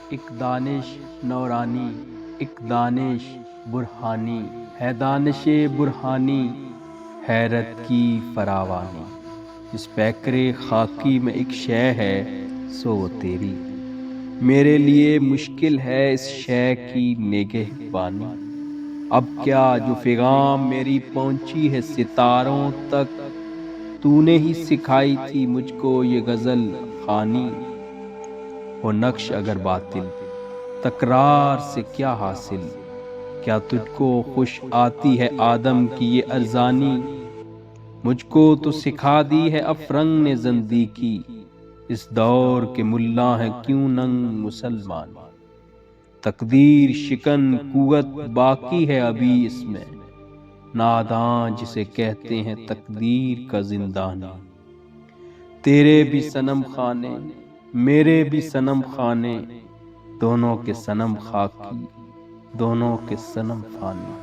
ایک دانش نورانی، ایک دانش برہانی، ہے دانش برہانی حیرت کی فراوانی۔ اس پیکرے خاکی میں ایک شے ہے سو وہ تیری، میرے لیے مشکل ہے اس شے کی نگہبانی۔ اب کیا جو پیغام میری پہنچی ہے ستاروں تک، تو نے ہی سکھائی تھی مجھ کو یہ غزل خوانی۔ ہو نقش اگر باطل تکرار سے کیا حاصل، کیا تجھ کو خوش آتی ہے آدم کی یہ ارزانی؟ مجھ کو تو سکھا دی ہے افرنگ نے زندگی، اس دور کے ملا ہیں کیوں ننگ مسلمان۔ تقدیر شکن قوت باقی ہے ابھی اس میں، ناداں جسے کہتے ہیں تقدیر کا زندانی۔ تیرے بھی صنم خانے میرے بھی صنم خانے، دونوں کے صنم خاکی دونوں کے صنم فانی۔